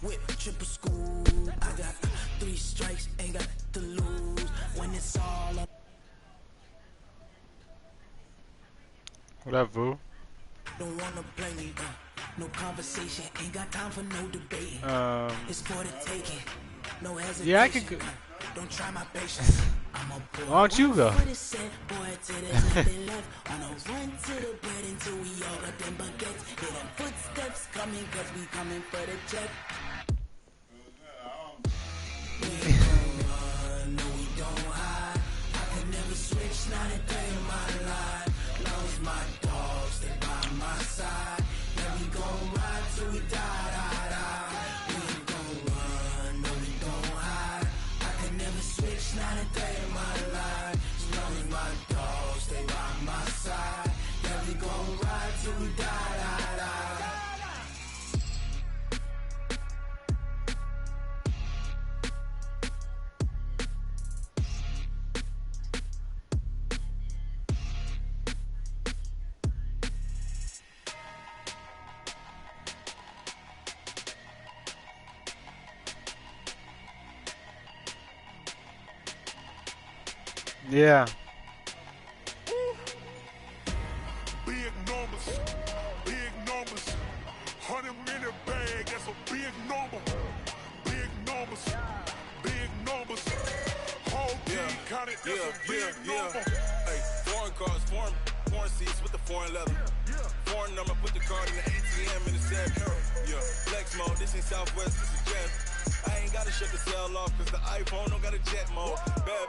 whip, triple school. I got 3 strikes, ain't got to lose. When it's all up. What up, Vu? Don't wanna play me, no conversation, ain't got time for no debate. It's for the taking, no hesitation. Yeah, I could go. Don't try my patience. Why don't you go? On a run to the bread until we all got them baguettes. Hear them footsteps coming, cause we coming for the check. We ain't gon' run, no we don't hide. I can never switch, not a day in my life. Long as my dogs stay by my side. Yeah, we gon' ride till we die, die, die. We ain't gon' run, no we don't hide. I can never switch, not a day in my life. As long as my dogs stay by my side. Yeah, we gon' ride till we die, die, die. Yeah. Big numbers, 100 minute bag, that's a big number. Big numbers, whole team counted, that's a big number. Hey, foreign cars, foreign seats with the foreign leather. Foreign number, put the card in the ATM in the same arrow. Yeah, flex mode, this ain't Southwest, this is Jet. I ain't gotta shut the cell off, cause the iPhone don't got a jet mode. Bad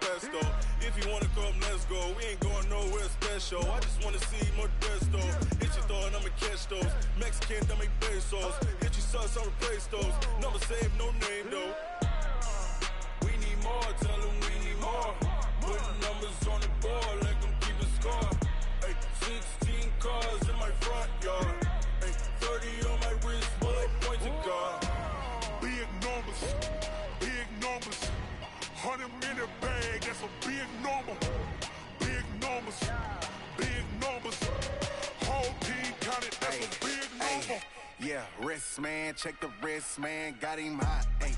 pesto. If you wanna come, let's go. We ain't going nowhere special. I just wanna see more desto. Hit your thought, I'ma catch those. Mexican, I make pesos. Hit your sauce, I'll replace those. Number save, no name though. We need more, tell them we need more. Put numbers on the board, let them keep a score. Hey, 16 cars in my front yard. Hey, 30 on my wrist, bullet point to God. Big numbers, 100 minute bag, that's a big number. Big numbers, whole team counted, that's a big number. Yeah, wrist man, check the wrist man, got him hot. Ay,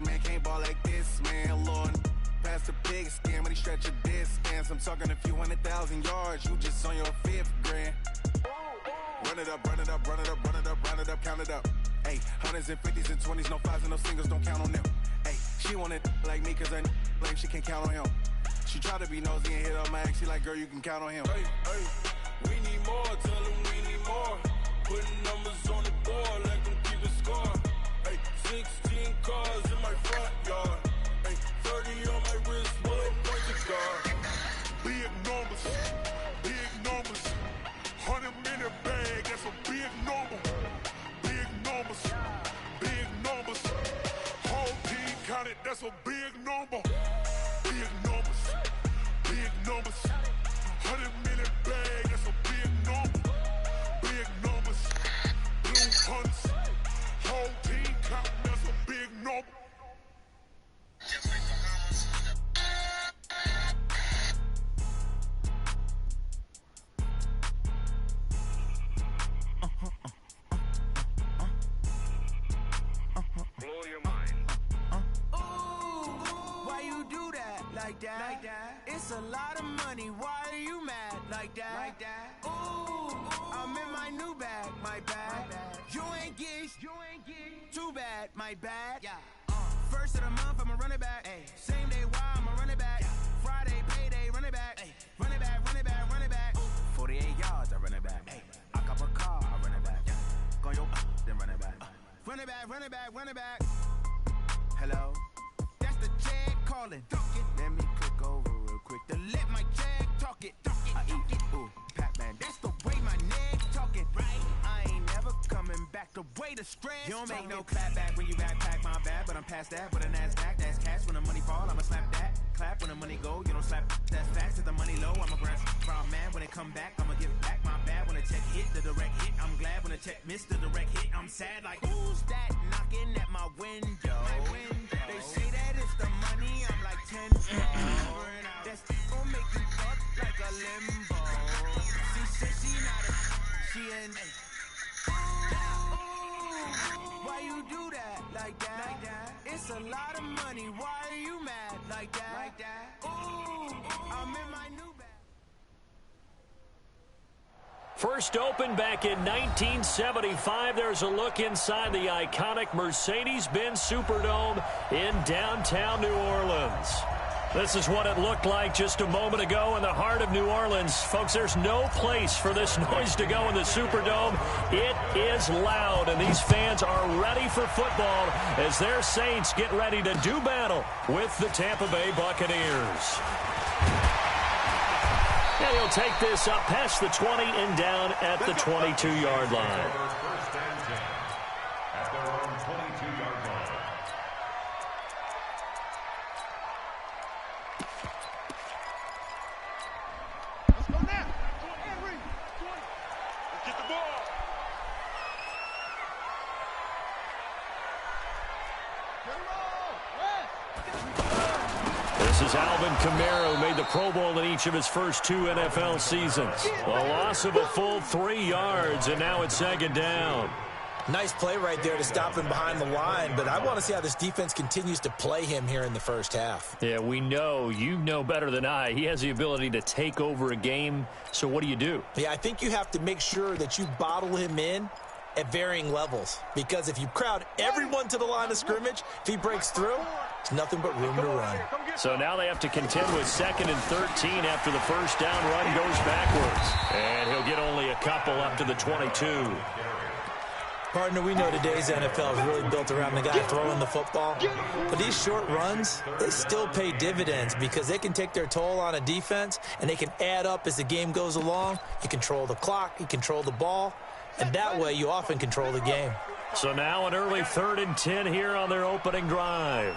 man can't ball like this, man. Lord, past the pig skin when he stretch a distance. I'm talking a few 100,000 yards, you just on your 5th grand. Run it up, count it up. Ay, hundreds and 50s and 20s, no 5s and no singles, don't count on them. Ay, she want it like me cause her lame, she can't count on him. She try to be nosy and hit on my ex, she like, girl, you can count on him. Hey, we need more, tell them we need more. Putting numbers on the board, let them keep a score. Hey, 16 cars in my front yard. Hey, 30 on my wrist, bullet point to God. Big numbers, 100 minute bag, that's a big number. Big numbers, whole team counted, that's a big number. Big numbers, 100 minute bag, that's a big number. Big numbers, blue hunts, whole team counting, that's a big number. Like that. It's a lot of money. Why are you mad like that? Ooh, I'm in my new bag, my bad. You ain't geeks, too bad, my bad. Yeah. First of the month, I'ma run it back. Ay. Same day, why I'ma run it back. Friday, payday, run it back. Ay. Run it back. 48 yards, I run it back. Ay. I cop a car, I run it back. Go yo, then run it back. Run it back. Hello? That's the check calling. Let me click over real quick to let my check talk it. I eat it, ooh, Pac-Man. That's the way my neck talking, right? I ain't never coming back the way the stress. You don't make no clap back when you backpack, my bad. But I'm past that with a NASDAQ. That's cash when the money fall, I'ma slap that. Clap when the money go, you don't slap. That's facts. If the money low, I'm a grand from man. When it come back, I'ma give back my bad. When the check hit, the direct hit. I'm glad when the check missed the direct hit. I'm sad like, who's that knocking at my window? They say that it's the money, I'm like 10. That's gon' make you fuck like a limbo. She said she not a, she an. Why you do that? It's a lot of money. Why are you mad like that? Ooh, I'm in my new bag. First opened back in 1975. There's a look inside the iconic Mercedes-Benz Superdome in downtown New Orleans. This is what it looked like just a moment ago in the heart of New Orleans. Folks, there's no place for this noise to go in the Superdome. It is loud, and these fans are ready for football as their Saints get ready to do battle with the Tampa Bay Buccaneers. And he'll take this up past the 20 and down at the 22-yard line. First and 10 at their own 22-yard line. Let's go now. Henry. Let's get the ball. Get him This is Alvin Kamara, who made the Pro Bowl in each of his first 2 NFL seasons. A loss of a full 3 yards, and now it's second down. Nice play right there to stop him behind the line, but I want to see how this defense continues to play him here in the first half. Yeah, we know. You know better than I. He has the ability to take over a game, so what do you do? Yeah, I think you have to make sure that you bottle him in at varying levels, because if you crowd everyone to the line of scrimmage, if he breaks through, it's nothing but room to run. So now they have to contend with 2nd and 13 after the first down run goes backwards. And he'll get only a couple up to the 22. Partner, we know today's NFL is really built around the guy throwing the football. But these short runs, they still pay dividends because they can take their toll on a defense, and they can add up as the game goes along. You control the clock, you control the ball, and that way you often control the game. So now an early 3rd and 10 here on their opening drive.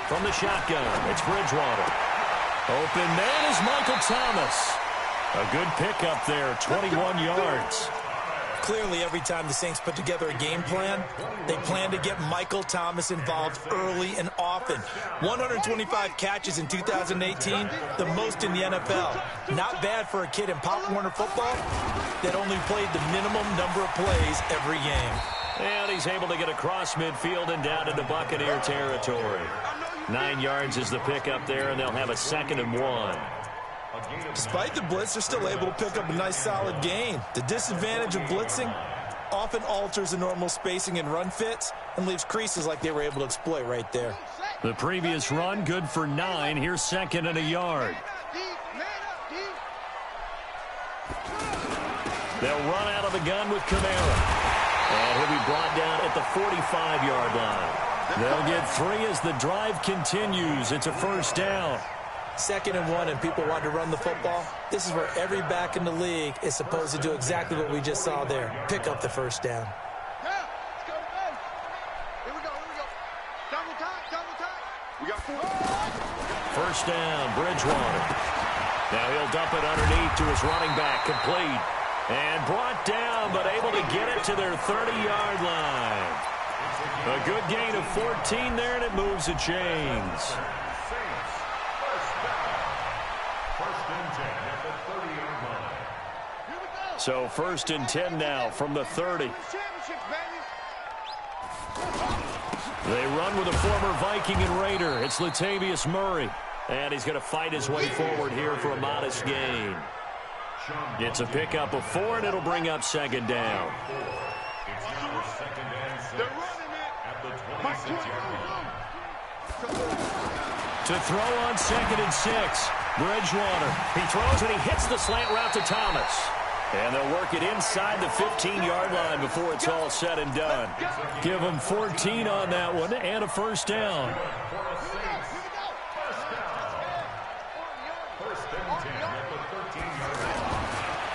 From the shotgun, it's Bridgewater. Open man is Michael Thomas. A good pickup there, 21 yards. Clearly, every time the Saints put together a game plan, they plan to get Michael Thomas involved early and often. 125 catches in 2018, the most in the NFL. Not bad for a kid in Pop Warner football that only played the minimum number of plays every game. And he's able to get across midfield and down into Buccaneer territory. 9 yards is the pickup there, and they'll have a 2nd and 1. Despite the blitz, they're still able to pick up a nice, solid gain. The disadvantage of blitzing often alters the normal spacing and run fits and leaves creases like they were able to exploit right there. The previous run, good for 9. Here's 2nd and a yard. They'll run out of the gun with Kamara. And he'll be brought down at the 45-yard line. They'll get 3 as the drive continues. It's a first down. 2nd and 1, and people want to run the football. This is where every back in the league is supposed to do exactly what we just saw there. Pick up the first down. Let's go. Here we go. Double time. We got 4. First down, Bridgewater. Now he'll dump it underneath to his running back, complete. And brought down, but able to get it to their 30-yard line. A good gain of 14 there, and it moves the chains. So 1st and 10 now from the 30. They run with a former Viking and Raider. It's Latavius Murray. And he's going to fight his way forward here for a modest gain. It's a pickup of 4, and it'll bring up 2nd down. They're running it. To throw on 2nd and 6. Bridgewater. He throws and he hits the slant route to Thomas. And they'll work it inside the 15-yard line before it's all said and done. Give them 14 on that one and a first down.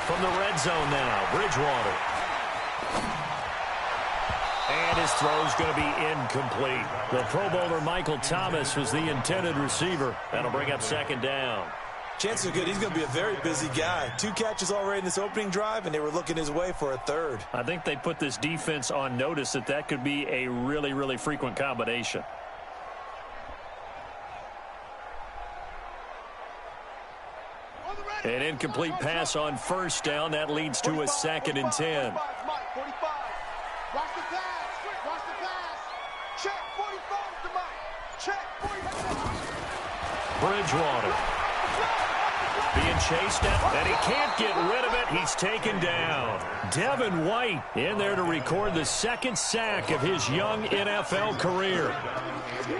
From the red zone now, Bridgewater. And his throw's going to be incomplete. The Pro Bowler Michael Thomas was the intended receiver. That'll bring up 2nd down. Chances are good he's going to be a very busy guy. 2 catches already in this opening drive, and they were looking his way for a 3rd. I think they put this defense on notice that could be a really, really frequent combination. An incomplete pass on first down. That leads to a 2nd and 10. Watch the pass. Check 45 to Mike. Check 45. Bridgewater being chased up, and he can't get rid of it. He's taken down. Devin White in there to record the second sack of his young NFL career.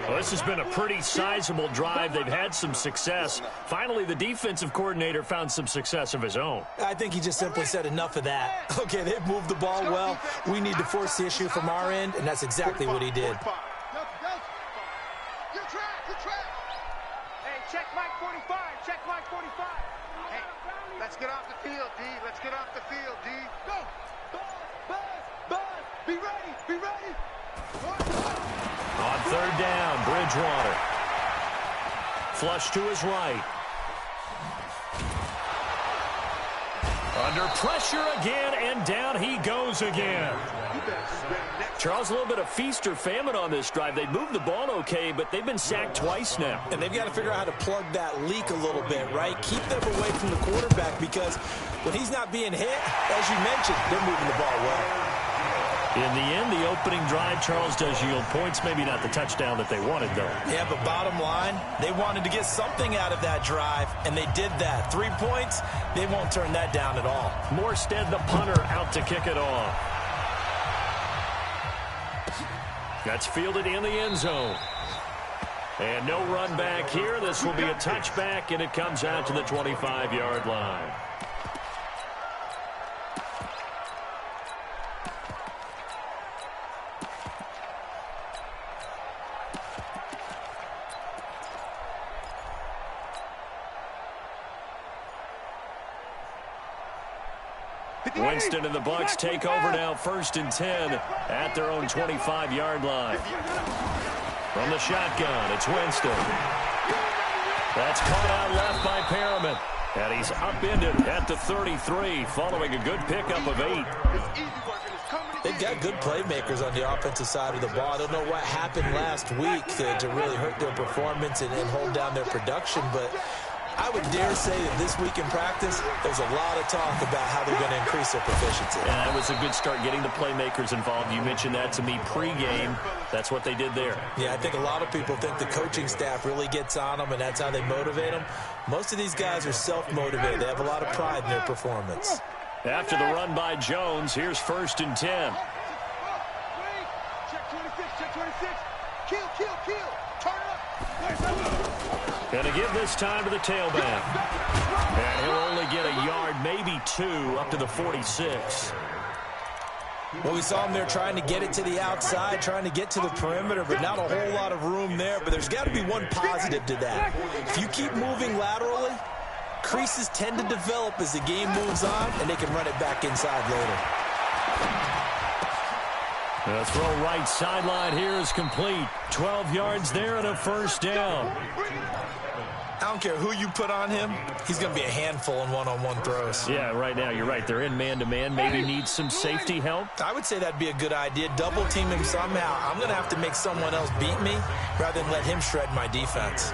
Well, this has been a pretty sizable drive. They've had some success. Finally, the defensive coordinator found some success of his own. I think he just simply said enough of that. Okay, they've moved the ball well. We need to force the issue from our end, and that's exactly what he did. Good track. Hey, check Mike 45. Check Mike 45. Hey, let's get off the field, D. Let's get off the field, D. Go. Buzz. Be ready. On third down, Bridgewater. Flush to his right. Under pressure again, and down he goes again. Charles, a little bit of feast or famine on this drive. They moved the ball okay, but they've been sacked twice now. And they've got to figure out how to plug that leak a little bit, right? Keep them away from the quarterback, because when he's not being hit, as you mentioned, they're moving the ball well. In the end, the opening drive, Charles, does yield points. Maybe not the touchdown that they wanted, though. Yeah, but bottom line, they wanted to get something out of that drive, and they did that. 3 points, they won't turn that down at all. Morstead, the punter, out to kick it off. That's fielded in the end zone. And no run back here. This will be a touchback, and it comes out to the 25-yard line. Winston and the Bucs take over now, 1st and 10 at their own 25-yard line. From the shotgun, it's Winston. That's caught out left by Perriman. And he's upended at the 33 following a good pickup of 8. They've got good playmakers on the offensive side of the ball. I don't know what happened last week to really hurt their performance and hold down their production, but I would dare say that this week in practice, there's a lot of talk about how they're going to increase their proficiency. And that was a good start, getting the playmakers involved. You mentioned that to me pregame. That's what they did there. Yeah, I think a lot of people think the coaching staff really gets on them, and that's how they motivate them. Most of these guys are self-motivated. They have a lot of pride in their performance. After the run by Jones, here's 1st and 10. Check 26. Kill. Turn up. Going to give this time to the tailback. And he'll only get a yard, maybe 2, up to the 46. Well, we saw him there trying to get it to the outside, trying to get to the perimeter, but not a whole lot of room there. But there's got to be one positive to that. If you keep moving laterally, creases tend to develop as the game moves on, and they can run it back inside later. The throw right sideline here is complete. 12 yards there and a 1st down. I don't care who you put on him. He's going to be a handful in one-on-one throws. Yeah, right now, you're right. They're in man-to-man. Maybe needs some safety help. I would say that'd be a good idea. Double team him somehow. I'm going to have to make someone else beat me rather than let him shred my defense.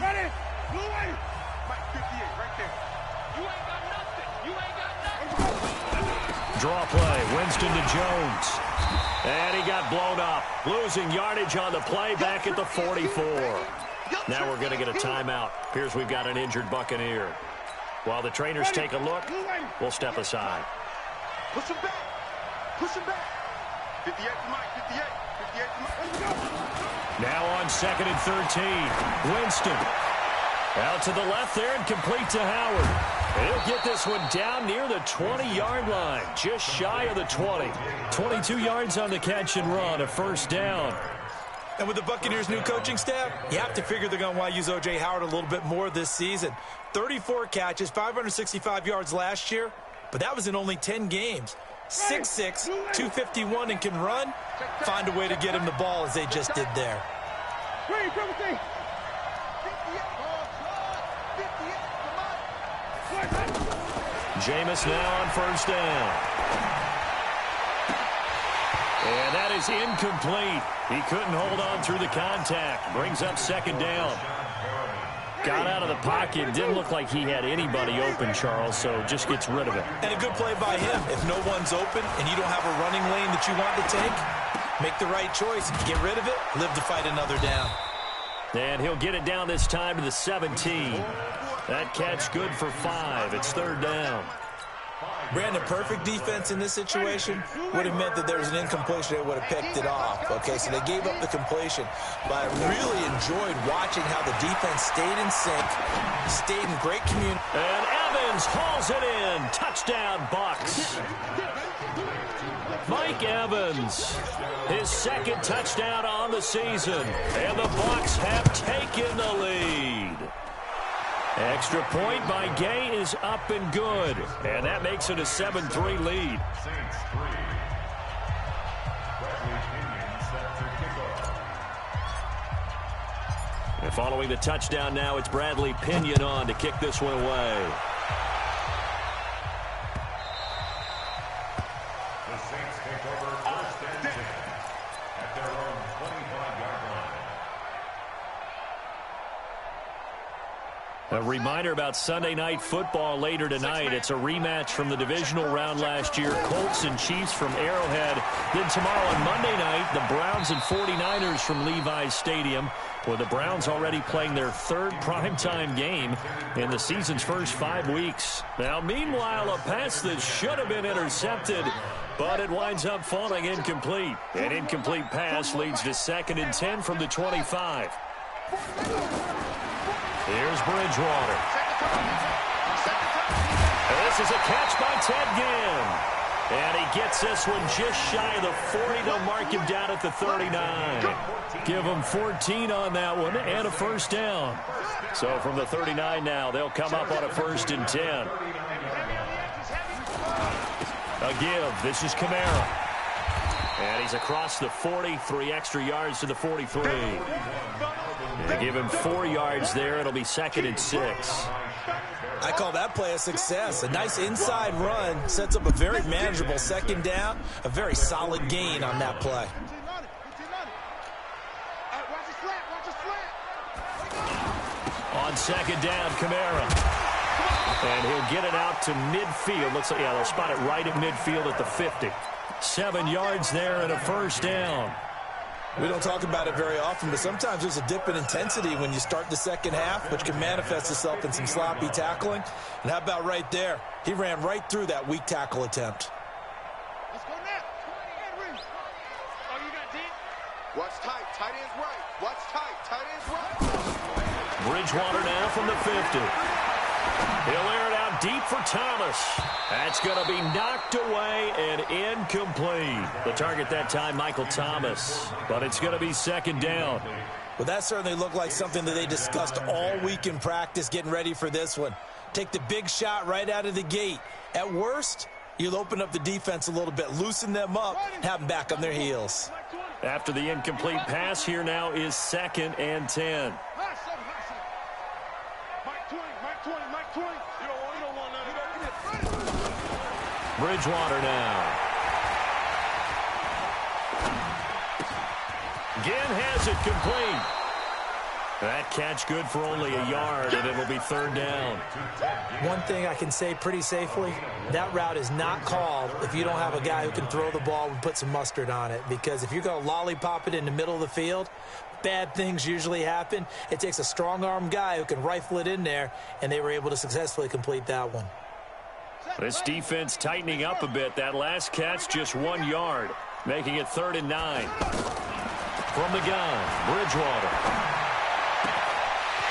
Ready? Blue wave. Mike 58 right there. You ain't got nothing. Draw play. Winston to Jones. And he got blown up. Losing yardage on the play back at the 44. Now we're going to get a timeout. Appears we've got an injured Buccaneer. While the trainers take a look, we'll step aside. Push him back. 58 to Mike. 58 to Mike. Let's go. Now on 2nd and 13. Winston out to the left there and complete to Howard. He'll get this one down near the 20-yard line, just shy of the 20. 22 yards on the catch and run, a 1st down. And with the Buccaneers' new coaching staff, you have to figure they're going to want to use O.J. Howard a little bit more this season. 34 catches, 565 yards last year, but that was in only 10 games. 6'6", 251, and can run. Find a way to get him the ball as they just did there. Jameis now on first down. And that is incomplete. He couldn't hold on through the contact. Brings up second down. Got out of the pocket. Didn't look like he had anybody open, Charles, so just gets rid of it. And a good play by him. If no one's open and you don't have a running lane that you want to take, make the right choice. Get rid of it. Live to fight another down. And he'll get it down this time to the 17. That catch good for 5. It's third down. Brandon, perfect defense in this situation would have meant that there was an incompletion that would have picked it off. Okay, so they gave up the completion. But I really enjoyed watching how the defense stayed in sync, stayed in great community. And Evans hauls it in. Touchdown, Bucs. Mike Evans, his second touchdown on the season. And the Bucs have taken the lead. Extra point by Gay is up and good. And that makes it a 7-3 lead. And following the touchdown now, it's Bradley Pinion on to kick this one away. The Saints take over first and 10 at their own 25-yard line. A reminder about Sunday Night Football later tonight. It's a rematch from the divisional round last year. Colts and Chiefs from Arrowhead. Then tomorrow on Monday night, the Browns and 49ers from Levi's Stadium, with the Browns already playing their third primetime game in the season's first 5 weeks. Now, meanwhile, a pass that should have been intercepted, but it winds up falling incomplete. An incomplete pass leads to 2nd and 10 from the 25. Here's Bridgewater. This is a catch by Ted Ginn. And he gets this one just shy of the 40. They'll mark him down at the 39. Give him 14 on that one and a first down. So from the 39 now, they'll come up on a 1st and 10. A give. This is Kamara. And he's across the 40. 3 extra yards to the 43. They give him 4 yards there. It'll be 2nd and 6. I call that play a success. A nice inside run sets up a very manageable 2nd down. A very solid gain on that play. On 2nd down, Kamara. And he'll get it out to midfield. Looks like, yeah, they'll spot it right at midfield at the 50. 7 yards there and a first down. We don't talk about it very often, but sometimes there's a dip in intensity when you start the second half, which can manifest itself in some sloppy tackling. And how about right there? He ran right through that weak tackle attempt. Let's go now. Oh, you got deep? Watch tight. Tight end's right. Watch tight. Tight end's right. Bridgewater now from the 50. He'll air it out deep for Thomas. That's going to be knocked away and incomplete. The target that time, Michael Thomas. But it's going to be 2nd down. Well, that certainly looked like something that they discussed all week in practice getting ready for this one. Take the big shot right out of the gate. At worst, you'll open up the defense a little bit, loosen them up, and have them back on their heels. After the incomplete pass, here now is 2nd and 10. Bridgewater now. Ginn has it complete. That catch good for only a yard, and it'll be 3rd down. One thing I can say pretty safely, that route is not called if you don't have a guy who can throw the ball and put some mustard on it. Because if you're going to lollipop it in the middle of the field, bad things usually happen. It takes a strong-arm guy who can rifle it in there, and they were able to successfully complete that one. This defense tightening up a bit. That last catch just 1 yard, making it 3rd and 9. From the gun, Bridgewater.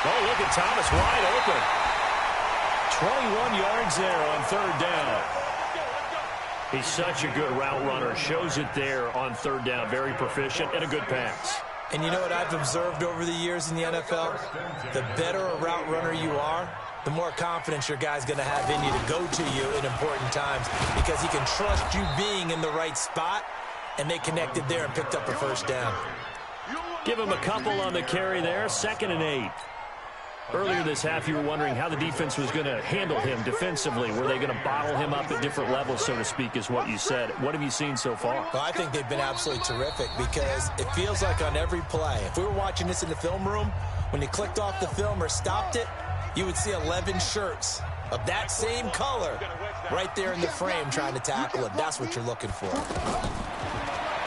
Oh, look at Thomas wide open. 21 yards there on 3rd down. He's such a good route runner. Shows it there on 3rd down. Very proficient and a good pass. And you know what I've observed over the years in the NFL? The better a route runner you are, the more confidence your guy's going to have in you to go to you in important times because he can trust you being in the right spot, and they connected there and picked up a 1st down. Give him a couple on the carry there. 2nd and 8. Earlier this half, you were wondering how the defense was going to handle him defensively. Were they going to bottle him up at different levels, so to speak, is what you said. What have you seen so far? Well, I think they've been absolutely terrific because it feels like on every play, if we were watching this in the film room, when you clicked off the film or stopped it, you would see 11 shirts of that same color right there in the frame trying to tackle it. That's what you're looking for.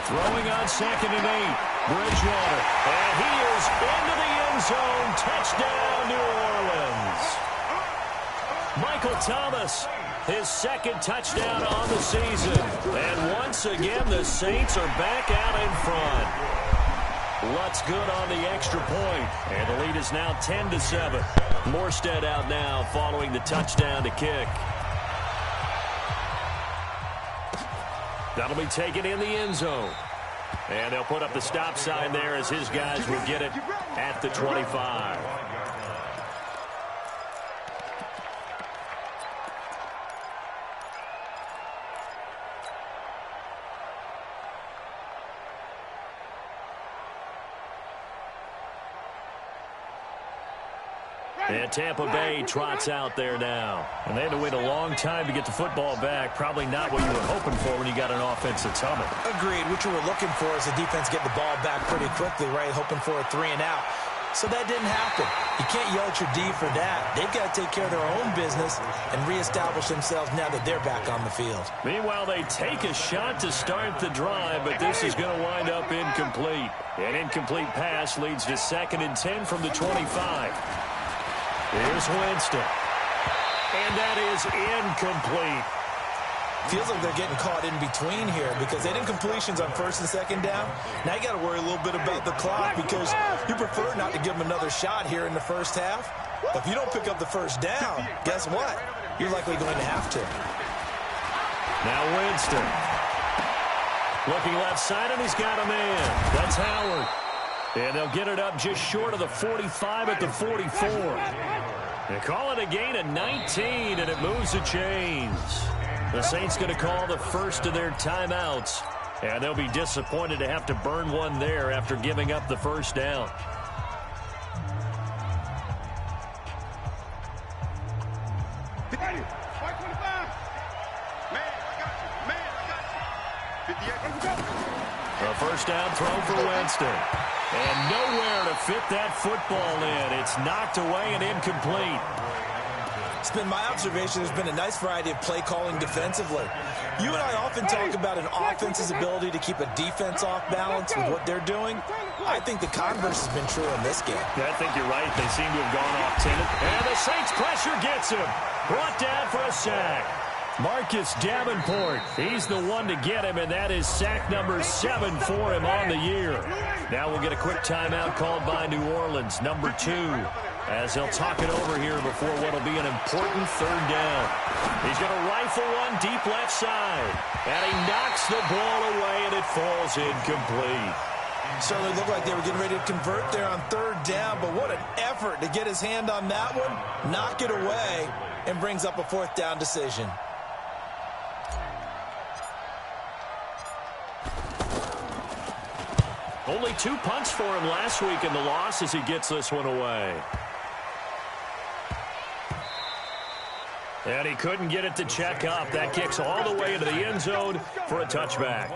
Throwing on 2nd and 8. Bridgewater. And he is into the end zone. Touchdown, New Orleans. Michael Thomas, his 2nd touchdown on the season. And once again, the Saints are back out in front. Lutz good on the extra point. And the lead is now 10-7. Morstead out now following the touchdown to kick. That'll be taken in the end zone. And they'll put up the stop sign there as his guys will get it at the 25. And Tampa Bay trots out there now. And they had to wait a long time to get the football back. Probably not what you were hoping for when you got an offense that's humming. Agreed. What you were looking for is the defense getting the ball back pretty quickly, right? Hoping for a 3 and out. So that didn't happen. You can't yell at your D for that. They've got to take care of their own business and reestablish themselves now that they're back on the field. Meanwhile, they take a shot to start the drive, but this is going to wind up incomplete. An incomplete pass leads to 2nd and 10 from the 25. Here's Winston. And that is incomplete. Feels like they're getting caught in between here because they did completions on 1st and 2nd down. Now you got to worry a little bit about the clock because you prefer not to give them another shot here in the first half. But if you don't pick up the 1st down, guess what? You're likely going to have to. Now Winston. Looking left side, and he's got a man. That's Howard. And they'll get it up just short of the 45 at the 44. They call it a gain of 19, and it moves the chains. The Saints going to call the first of their timeouts, and they'll be disappointed to have to burn one there after giving up the 1st down. A 1st down throw for Winston. And nowhere to fit that football in. It's knocked away and incomplete. It's been my observation there's been a nice variety of play calling defensively. You and I often talk about an offense's ability to keep a defense off balance with what they're doing. I think the converse has been true in this game. Yeah, I think you're right. They seem to have gone off timid. And the Saints pressure gets him. Brought down for a sack. Marcus Davenport, he's the one to get him, and that is sack number 7 for him on the year. Now we'll get a quick timeout called by New Orleans, number 2, as they'll talk it over here before what will be an important 3rd down. He's going to rifle one deep left side, and he knocks the ball away, and it falls incomplete. Certainly looked like they were getting ready to convert there on 3rd down, but what an effort to get his hand on that one, knock it away, and brings up a 4th down decision. Only 2 punts for him last week in the loss as he gets this one away. And he couldn't get it to check up. That kicks all the way into the end zone for a touchback.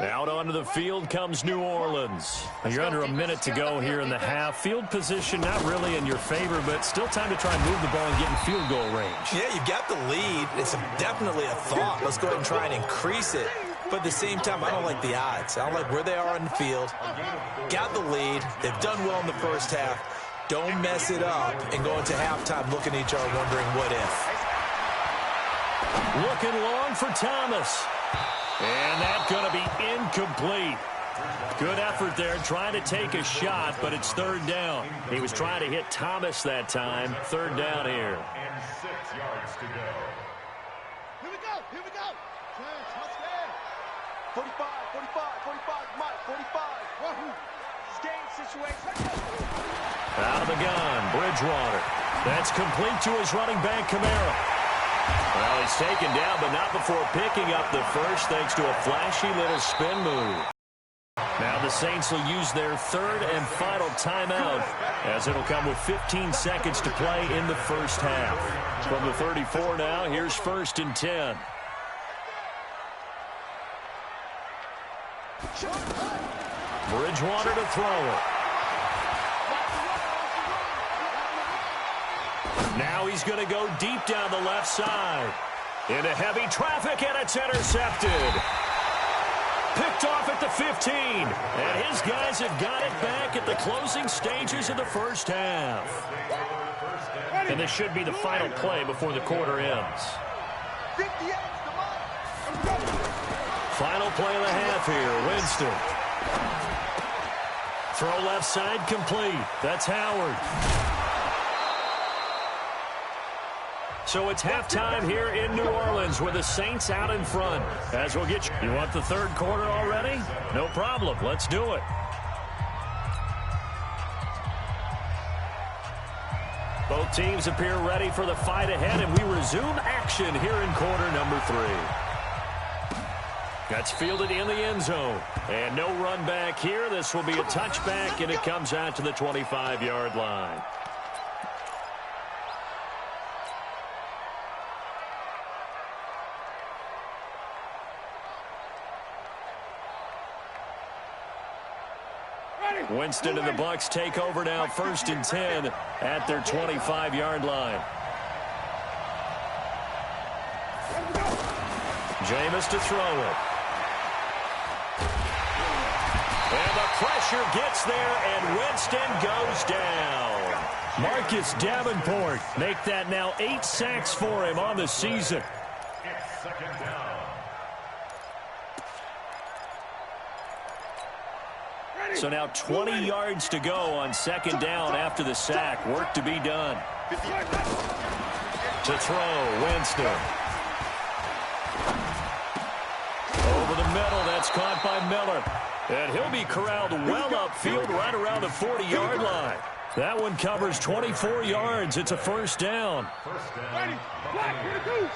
Out onto the field comes New Orleans. You're under a minute to go here in the half. Field position not really in your favor, but still time to try and move the ball and get in field goal range. Yeah, you got the lead. It's definitely a thought. Let's go ahead and try and increase it. But at the same time, I don't like the odds. I don't like where they are on the field. Got the lead. They've done well in the first half. Don't mess it up and go into halftime looking at each other wondering what if. Looking long for Thomas. And that's going to be incomplete. Good effort there, trying to take a shot, but it's 3rd down. He was trying to hit Thomas that time. 3rd down here. And 6 yards to go. Here we go. Here we go. Touchdown. 45, 45, 45, Mike, 45. Wahoo. It's game situation. Out of the gun, Bridgewater. That's complete to his running back, Kamara. Well, he's taken down, but not before picking up the first, thanks to a flashy little spin move. Now the Saints will use their third and final timeout, as it'll come with 15 seconds to play in the first half. From the 34 now, here's 1st and 10. Bridgewater to throw it. Now he's going to go deep down the left side. Into heavy traffic, and it's intercepted. Picked off at the 15. And his guys have got it back at the closing stages of the first half. And this should be the final play before the quarter ends. Final play of the half here, Winston. Throw left side complete. That's Howard. So it's halftime here in New Orleans with the Saints out in front. As we'll get you want the third quarter already? No problem. Let's do it. Both teams appear ready for the fight ahead, and we resume action here in quarter number 3. That's fielded in the end zone. And no run back here. This will be a touchback, and it comes out to the 25-yard line. Winston and the Bucs take over now, 1st and 10 at their 25-yard line. Jameis to throw it. And the pressure gets there, and Winston goes down. Marcus Davenport make that now 8 sacks for him on the season. It's 2nd down. So now 20 yards to go on 2nd down after the sack. Work to be done. To throw, Winston. Over the middle, that's caught by Miller. And he'll be corralled well upfield right around the 40-yard line. That one covers 24 yards. It's a 1st down. Ready, black, here the goose.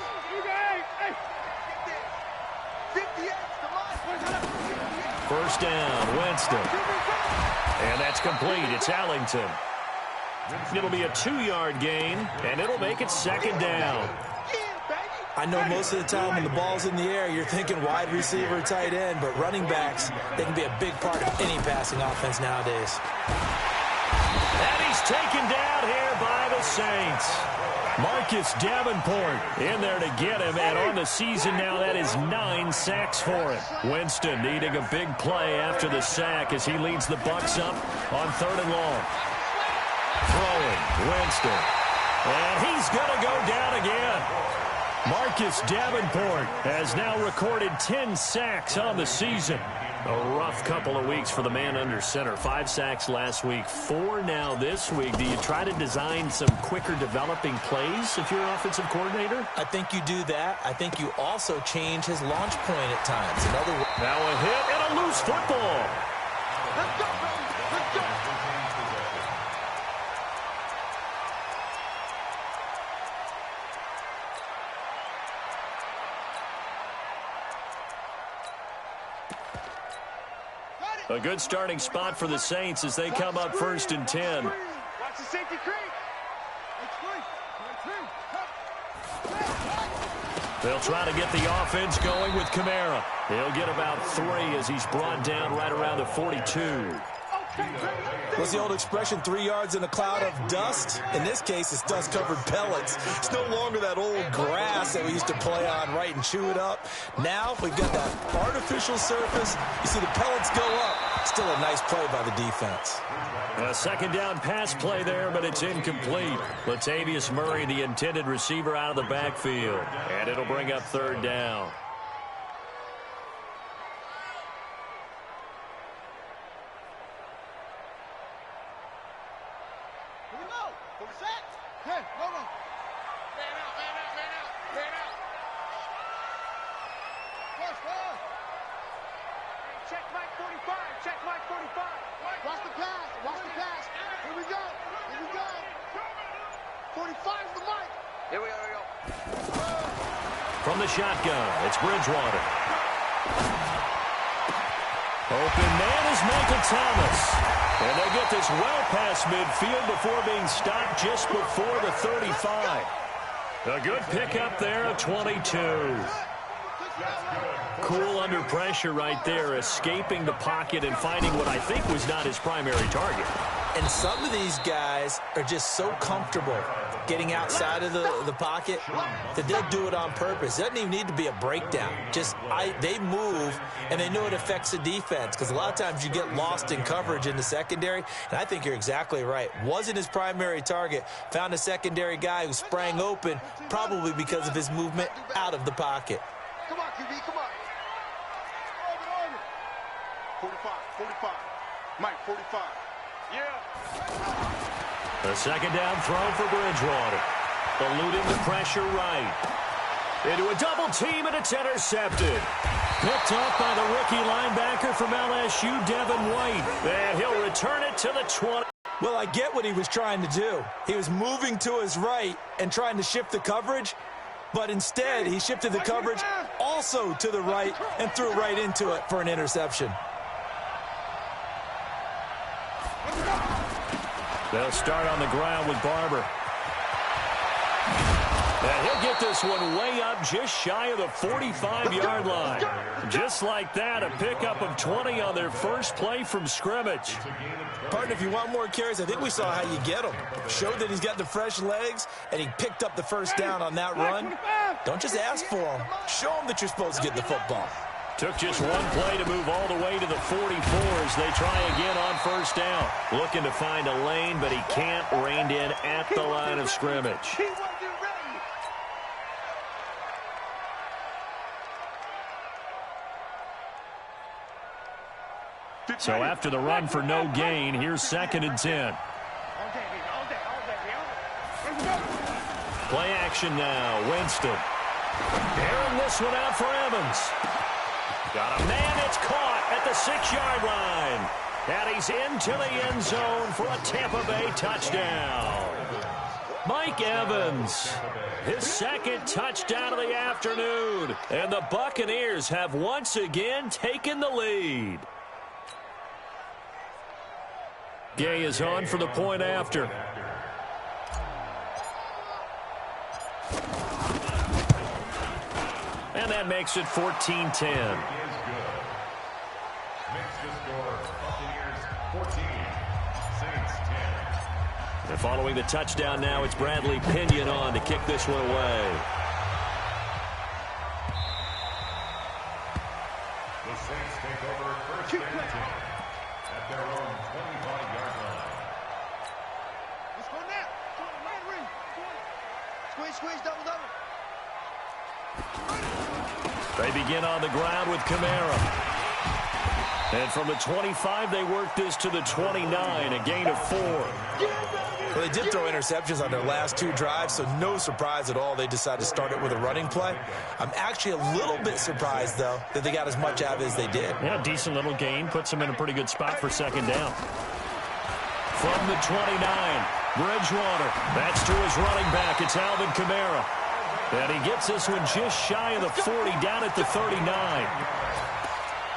First down, Winston. And that's complete. It's Allington. It'll be a 2-yard gain, and it'll make it 2nd down. I know most of the time when the ball's in the air, you're thinking wide receiver, tight end, but running backs, they can be a big part of any passing offense nowadays. And he's taken down here by the Saints. Marcus Davenport in there to get him, and on the season now, that is 9 sacks for him. Winston needing a big play after the sack as he leads the Bucs up on 3rd and long. Throwing, Winston. And he's going to go down again. Marcus Davenport has now recorded 10 sacks on the season. A rough couple of weeks for the man under center. 5 sacks last week, 4 now this week. Do you try to design some quicker developing plays if you're an offensive coordinator? I think you do that. I think you also change his launch point at times. Now a hit and a loose football. Let's go, baby. Let's go. A good starting spot for the Saints as they come up 1st and 10. Watch the safety creek. They'll try to get the offense going with Kamara. He'll get about 3 as he's brought down right around the 42. What's the old expression, 3 yards in a cloud of dust? In this case, it's dust-covered pellets. It's no longer that old grass that we used to play on, right, and chew it up. Now we've got that artificial surface. You see the pellets go up. Still a nice play by the defense. A 2nd down pass play there, but it's incomplete. Latavius Murray, the intended receiver, out of the backfield. And it'll bring up 3rd down. Check Mike 45. Check Mike 45. Watch the pass. Watch the pass. Here we go. Here we go. 45's the mic. Here we go. Here we go. From the shotgun, it's Bridgewater. Open man is Michael Thomas. And they get this well past midfield before being stopped just before the 35. A good pickup there of 22. Cool under pressure right there, escaping the pocket and finding what I think was not his primary target. And some of these guys are just so comfortable getting outside of the pocket that they'll do it on purpose. It doesn't even need to be a breakdown. They move, and they know it affects the defense, because a lot of times you get lost in coverage in the secondary, and I think you're exactly right. Wasn't his primary target. Found a secondary guy who sprang open, probably because of his movement out of the pocket. Come on, QB, come on. 45. Mike, 45. Yeah. A second down throw for Bridgewater. Eluding the pressure right. Into a double team, and it's intercepted. Picked off by the rookie linebacker from LSU, Devin White. And he'll return it to the 20. Well, I get what he was trying to do. He was moving to his right and trying to shift the coverage, but instead he shifted the coverage also to the right and threw right into it for an interception. They'll start on the ground with Barber. And he'll get this one way up just shy of the 45-yard line. Just like that, a pickup of 20 on their first play from scrimmage. Partner, if you want more carries, I think we saw how you get them. Showed that he's got the fresh legs, and he picked up the first down on that run. Don't just ask for them. Show them that you're supposed to get the football. Took just one play to move all the way to the 44 as they try again on first down. Looking to find a lane, but he can't. Reined in at the line of scrimmage. So after the run for no gain, here's 2nd and 10. Play action now. Winston. Airing this one out for Evans. Got a man, it's caught at the 6-yard line. And he's into the end zone for a Tampa Bay touchdown. Mike Evans, his 2nd touchdown of the afternoon. And the Buccaneers have once again taken the lead. Gay is on for the point after. And that makes it 14-10. And following the touchdown now, it's Bradley Pinion on to kick this one away. The Saints take over 1st and 10 at their own 25-yard line. Let's go now. Squeeze, double. They begin on the ground with Kamara. And from the 25, they work this to the 29, a gain of 4. Well, they did throw interceptions on their last 2 drives, so no surprise at all they decided to start it with a running play. I'm actually a little bit surprised, though, that they got as much out of it as they did. Yeah, decent little gain. Puts them in a pretty good spot for 2nd down. From the 29, Bridgewater. That's to his running back. It's Alvin Kamara. And he gets this one just shy of the 40, down at the 39.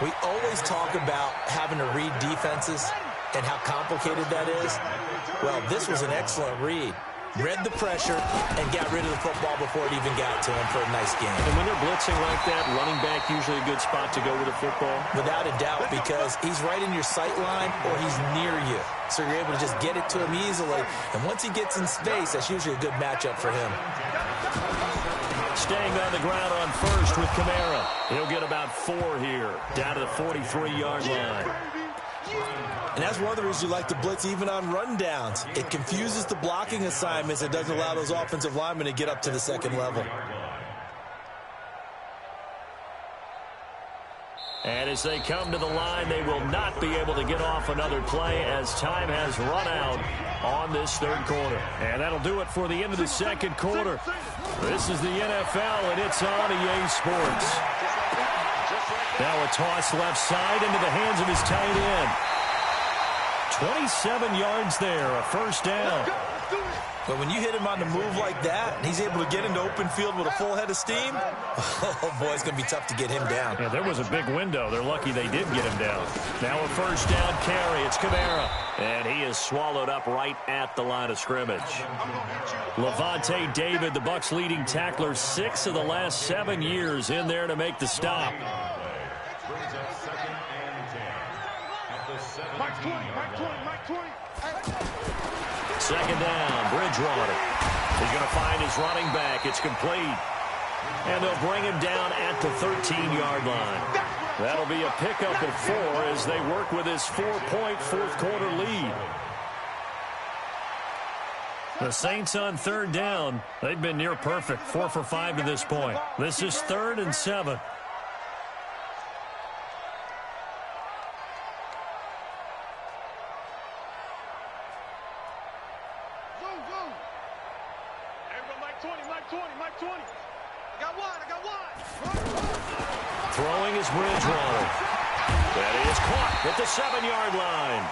We always talk about having to read defenses and how complicated that is. Well, this was an excellent read. Read the pressure and got rid of the football before it even got to him for a nice game. And when they're blitzing like that, running back usually a good spot to go with the football? Without a doubt, because he's right in your sight line or he's near you. So you're able to just get it to him easily. And once he gets in space, that's usually a good matchup for him. Staying on the ground on first with Kamara. He'll get about 4 here, down to the 43-yard line. And that's one of the reasons you like to blitz even on rundowns. It confuses the blocking assignments. It doesn't allow those offensive linemen to get up to the 2nd level. And as they come to the line, they will not be able to get off another play as time has run out on this 3rd quarter. And that'll do it for the end of the 2nd quarter. This is the NFL, and it's on EA Sports. Now a toss left side into the hands of his tight end. 27 yards there, a 1st down. But when you hit him on the move like that, and he's able to get into open field with a full head of steam, oh, boy, it's going to be tough to get him down. Yeah, there was a big window. They're lucky they did get him down. Now a first down carry. It's Kamara. And he is swallowed up right at the line of scrimmage. Levante David, the Bucs leading tackler, 6 of the last 7 years in there to make the stop. Brings up 2nd and 10. At the 7. Mike 20, Mike 20, Mike 20. Second down, Bridgewater. He's going to find his running back. It's complete. And they'll bring him down at the 13-yard line. That'll be a pickup of 4 as they work with his 4-point fourth-quarter lead. The Saints on third down. They've been near perfect, 4 for 5 to this point. This is 3rd and 7. Throwing is Bridgewater. That is caught at the 7-yard line.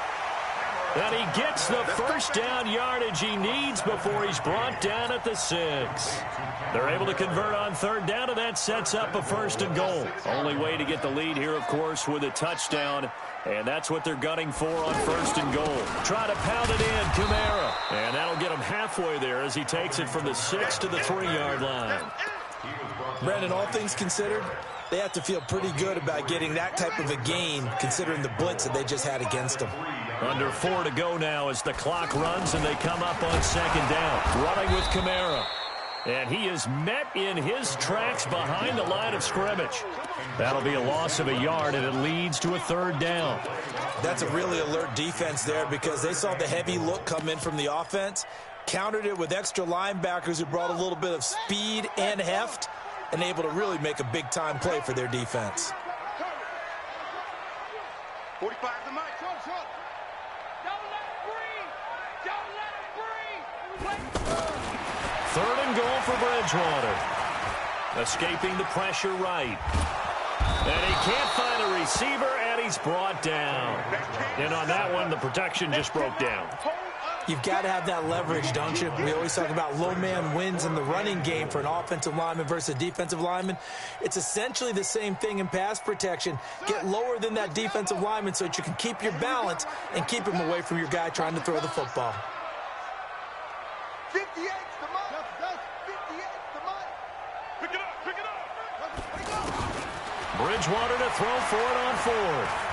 And he gets the first down yardage he needs before he's brought down at the 6. They're able to convert on third down, and that sets up a 1st and goal. Only way to get the lead here, of course, with a touchdown. And that's what they're gunning for on 1st and goal. Try to pound it in, Kamara. And that'll get him halfway there as he takes it from the 6 to the 3-yard line. Brandon, all things considered, they have to feel pretty good about getting that type of a gain, considering the blitz that they just had against them. Under 4 to go now as the clock runs and they come up on 2nd down. Running with Kamara. And he is met in his tracks behind the line of scrimmage. That'll be a loss of a yard, and it leads to a 3rd down. That's a really alert defense there because they saw the heavy look come in from the offense, countered it with extra linebackers who brought a little bit of speed and heft, and able to really make a big-time play for their defense. 45 to Mike. Don't let it breathe. Don't let it breathe. 3rd and goal for Bridgewater. Escaping the pressure right. And he can't find a receiver, and he's brought down. And on that one, the protection just broke down. You've got to have that leverage, don't you? We always talk about low man wins in the running game for an offensive lineman versus a defensive lineman. It's essentially the same thing in pass protection. Get lower than that defensive lineman so that you can keep your balance and keep him away from your guy trying to throw the football. 58 to Mike. 58 to Mike. Pick it up, pick it up. Bridgewater to throw for it on 4th.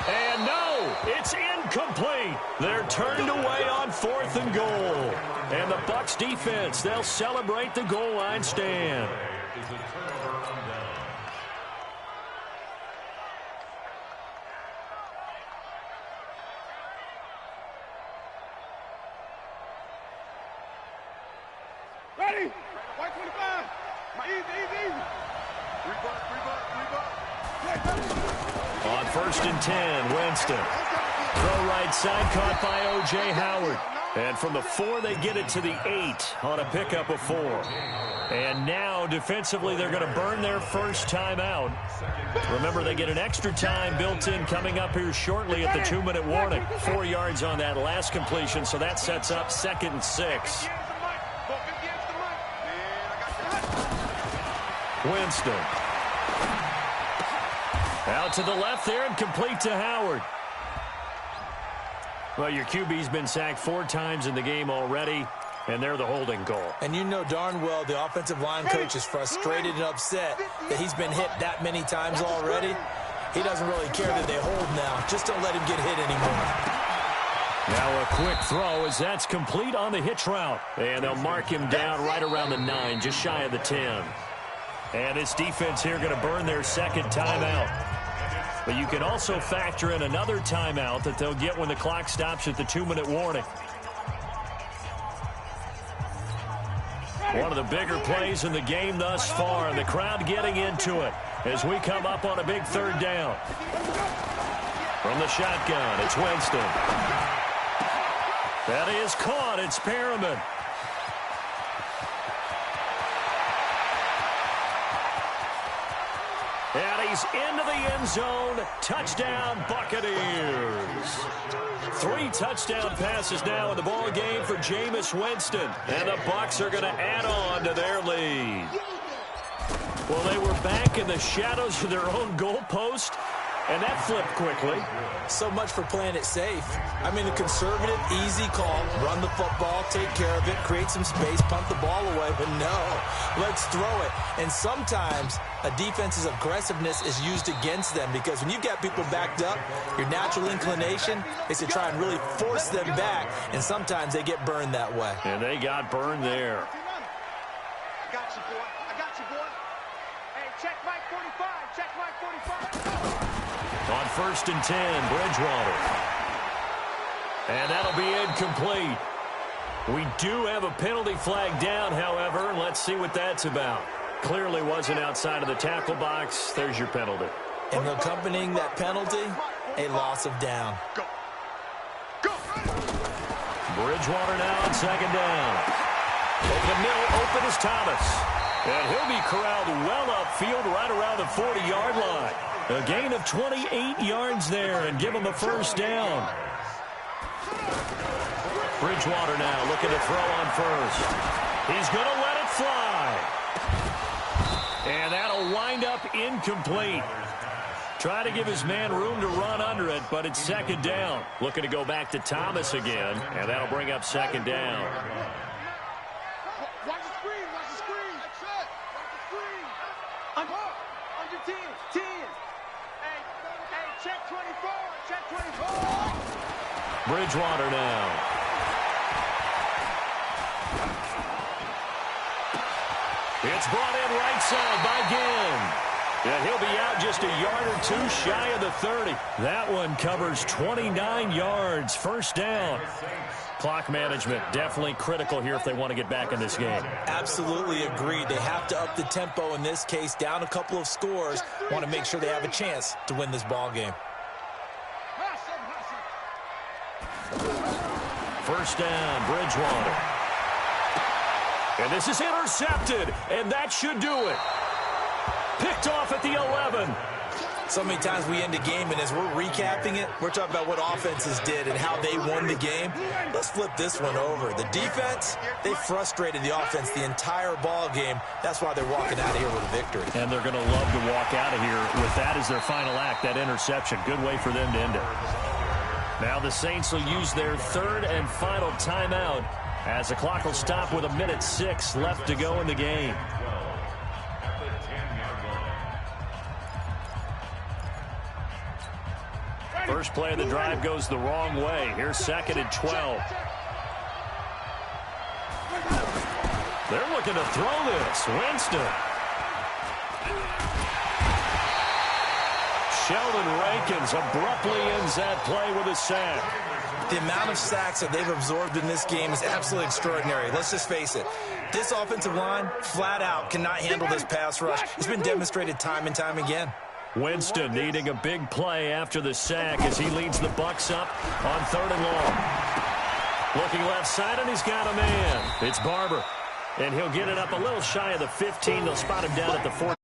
And no, it's incomplete. They're turned away on 4th and goal. And the Bucs defense, they'll celebrate the goal line stand. Ready? White 25. Easy. Rebuck. On 1st and 10, Winston. Throw right side, caught by O.J. Howard. And from the 4, they get it to the 8 on a pickup of 4. And now, defensively, they're going to burn their first timeout. Remember, they get an extra time built in coming up here shortly at the 2-minute warning. 4 yards on that last completion, so that sets up 2nd and 6. Winston. Out to the left there and complete to Howard. Well, your QB's been sacked 4 times in the game already, and they're the holding goal. And you know darn well the offensive line coach is frustrated and upset that he's been hit that many times already. He doesn't really care that they hold now. Just don't let him get hit anymore. Now a quick throw as that's complete on the hitch route. And they'll mark him down right around the 9, just shy of the 10. And this defense here going to burn their 2nd timeout. But you can also factor in another timeout that they'll get when the clock stops at the 2-minute warning. One of the bigger plays in the game thus far, and the crowd getting into it as we come up on a big 3rd down. From the shotgun, it's Winston. That is caught. It's Perriman. And And he's into the end zone. Touchdown, Buccaneers. 3 touchdown passes now in the ball game for Jameis Winston. And the Bucs are going to add on to their lead. Well, they were back in the shadows of their own goalpost, and that flipped quickly. So much for playing it safe. I mean, a conservative, easy call. Run the football, take care of it, create some space, punt the ball away. But no, let's throw it. And sometimes a defense's aggressiveness is used against them because when you've got people backed up, your natural inclination is to try and really force them back. And sometimes they get burned that way. And they got burned there. I got you, boy. I got you, boy. Hey, check Mike 45. Check Mike 45. On 1st and 10, Bridgewater. And that'll be incomplete. We do have a penalty flag down, however. Let's see what that's about. Clearly wasn't outside of the tackle box. There's your penalty. And accompanying that penalty, a loss of down. Go. Go. Bridgewater now on 2nd down. Over the middle, open is Thomas. And he'll be corralled well upfield right around the 40-yard line. A gain of 28 yards there and give him a 1st down. Bridgewater now looking to throw on 1st. He's going to let it fly. And that'll wind up incomplete. Try to give his man room to run under it, but it's 2nd down. Looking to go back to Thomas again, and that'll bring up 2nd down. Watch the screen. Watch the screen. That's it. Watch the screen. Under 10. 10. Hey, check 24. Check 24. Bridgewater now. It's brought in right side by Ginn. And he'll be out just a yard or 2 shy of the 30. That one covers 29 yards. 1st down. Clock management definitely critical here if they want to get back in this game. Absolutely agreed. They have to up the tempo in this case, down a couple of scores. Want to make sure they have a chance to win this ball game. 1st down, Bridgewater. And this is intercepted, and that should do it. Picked off at the 11. So many times we end a game, and as we're recapping it, we're talking about what offenses did and how they won the game. Let's flip this one over. The defense, they frustrated the offense the entire ball game. That's why they're walking out of here with a victory. And they're going to love to walk out of here with that as their final act, that interception. Good way for them to end it. Now the Saints will use their 3rd and final timeout as the clock will stop with 1:06 left to go in the game. First play of the drive goes the wrong way. Here's 2nd and 12. They're looking to throw this. Winston. Sheldon Rankins abruptly ends that play with a sack. The amount of sacks that they've absorbed in this game is absolutely extraordinary. Let's just face it. This offensive line, flat out, cannot handle this pass rush. It's been demonstrated time and time again. Winston needing a big play after the sack as he leads the Bucs up on 3rd and long. Looking left side, and he's got a man. It's Barber. And he'll get it up a little shy of the 15. They'll spot him down at the 14.